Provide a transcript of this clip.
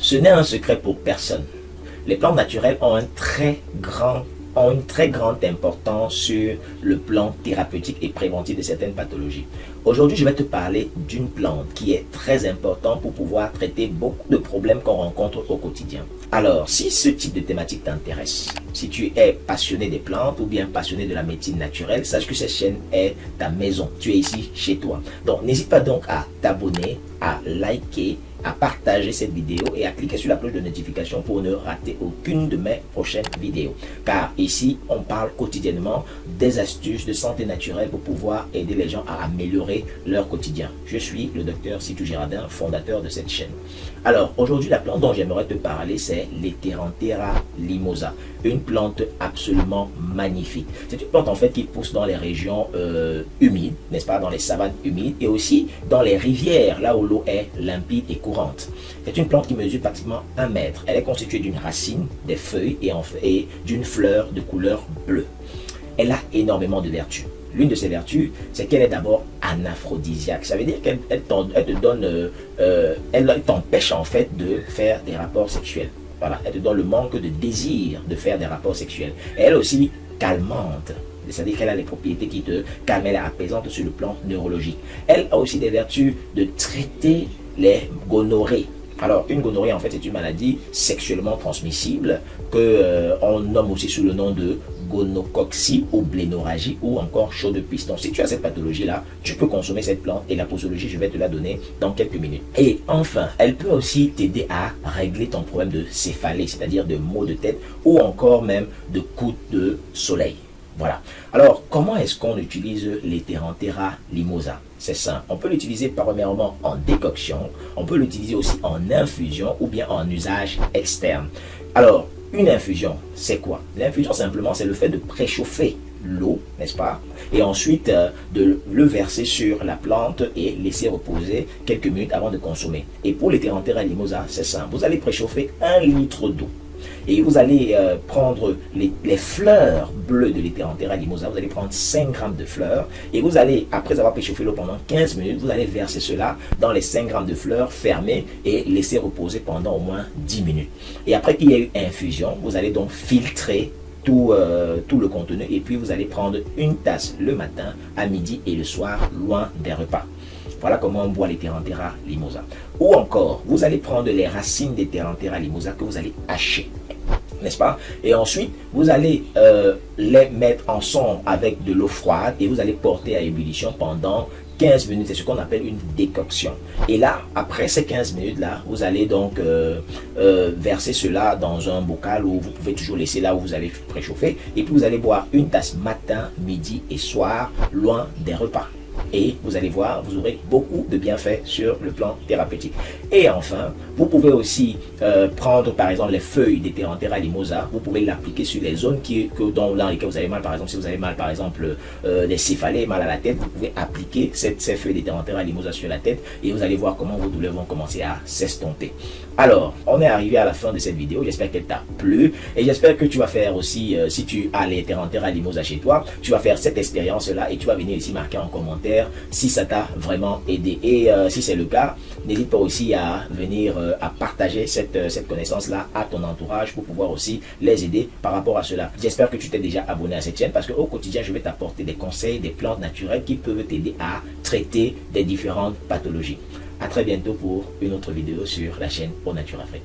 Ce n'est un secret pour personne. Les plantes naturelles ont une très grande importance sur le plan thérapeutique et préventif de certaines pathologies. Aujourd'hui, je vais te parler d'une plante qui est très importante pour pouvoir traiter beaucoup de problèmes qu'on rencontre au quotidien. Alors, si ce type de thématique t'intéresse, si tu es passionné des plantes ou bien passionné de la médecine naturelle, sache que cette chaîne est ta maison. Tu es ici chez toi. Donc, n'hésite pas donc à t'abonner, à liker, à partager cette vidéo et à cliquer sur la cloche de notification pour ne rater aucune de mes prochaines vidéos. Car ici, on parle quotidiennement des astuces de santé naturelle pour pouvoir aider les gens à améliorer leur quotidien. Je suis le docteur Sitou Girardin, fondateur de cette chaîne. Alors, aujourd'hui, la plante dont j'aimerais te parler, c'est l'Etheranthera limosa. Une plante absolument magnifique. C'est une plante en fait qui pousse dans les régions humides, n'est-ce pas, dans les savanes humides et aussi dans les rivières, là où l'eau est limpide et courante. C'est une plante qui mesure pratiquement 1 mètre. Elle est constituée d'une racine, des feuilles et d'une fleur de couleur bleue. Elle a énormément de vertus. L'une de ses vertus, c'est qu'elle est d'abord anaphrodisiaque. Ça veut dire qu'elle t'empêche en fait de faire des rapports sexuels. Voilà, elle te donne le manque de désir de faire des rapports sexuels. Et elle aussi calmante. C'est-à-dire qu'elle a les propriétés qui te calment, elle est apaisante sur le plan neurologique. Elle a aussi des vertus de traiter les gonorrhées. Alors, une gonorrhée, en fait, c'est une maladie sexuellement transmissible qu'on nomme aussi sous le nom de gonococcie ou blénorragie ou encore chaud de piston. Si tu as cette pathologie-là, tu peux consommer cette plante et la posologie, je vais te la donner dans quelques minutes. Et enfin, elle peut aussi t'aider à régler ton problème de céphalée, c'est-à-dire de maux de tête ou encore même de coups de soleil. Voilà. Alors, comment est-ce qu'on utilise l'Etheranthera limosa? C'est simple. On peut l'utiliser premièrement en décoction, on peut l'utiliser aussi en infusion ou bien en usage externe. Alors, une infusion, c'est quoi? L'infusion, simplement, c'est le fait de préchauffer l'eau, n'est-ce pas? Et ensuite, de le verser sur la plante et laisser reposer quelques minutes avant de consommer. Et pour l'Etheranthera limosa, c'est simple. Vous allez préchauffer 1 litre d'eau. Et vous allez prendre les fleurs bleues de l'Etheranthera limosa, vous allez prendre 5 grammes de fleurs et vous allez, après avoir préchauffé l'eau pendant 15 minutes, vous allez verser cela dans les 5 grammes de fleurs fermées et laisser reposer pendant au moins 10 minutes. Et après qu'il y ait eu infusion, vous allez donc filtrer tout le contenu et puis vous allez prendre une tasse le matin, à midi et le soir, loin des repas. Voilà comment on boit l'Etheranthera limosa. Ou encore, vous allez prendre les racines d'Etheranthera limosa que vous allez hacher, n'est-ce pas? Et ensuite, vous allez les mettre ensemble avec de l'eau froide et vous allez porter à ébullition pendant 15 minutes. C'est ce qu'on appelle une décoction. Et là, après ces 15 minutes-là, vous allez donc verser cela dans un bocal où vous pouvez toujours laisser là où vous avez préchauffé. Et puis, vous allez boire une tasse matin, midi et soir, loin des repas. Et vous allez voir, vous aurez beaucoup de bienfaits sur le plan thérapeutique. Et enfin, vous pouvez aussi prendre par exemple les feuilles d'Etheranthera limosa, vous pouvez l'appliquer sur les zones dans lesquelles vous avez mal. Par exemple, si vous avez mal, par exemple, des céphalées, mal à la tête, vous pouvez appliquer ces feuilles d'Etheranthera limosa sur la tête et vous allez voir comment vos douleurs vont commencer à s'estomper. Alors, on est arrivé à la fin de cette vidéo, j'espère qu'elle t'a plu et j'espère que tu vas faire aussi, si tu as l'Etheranthera limosa chez toi, tu vas faire cette expérience-là et tu vas venir ici marquer en commentaire si ça t'a vraiment aidé. Et si c'est le cas, n'hésite pas aussi à venir à partager cette connaissance-là à ton entourage pour pouvoir aussi les aider par rapport à cela. J'espère que tu t'es déjà abonné à cette chaîne parce qu'au quotidien, je vais t'apporter des conseils, des plantes naturelles qui peuvent t'aider à traiter des différentes pathologies. À très bientôt pour une autre vidéo sur la chaîne Au Nature Afrique.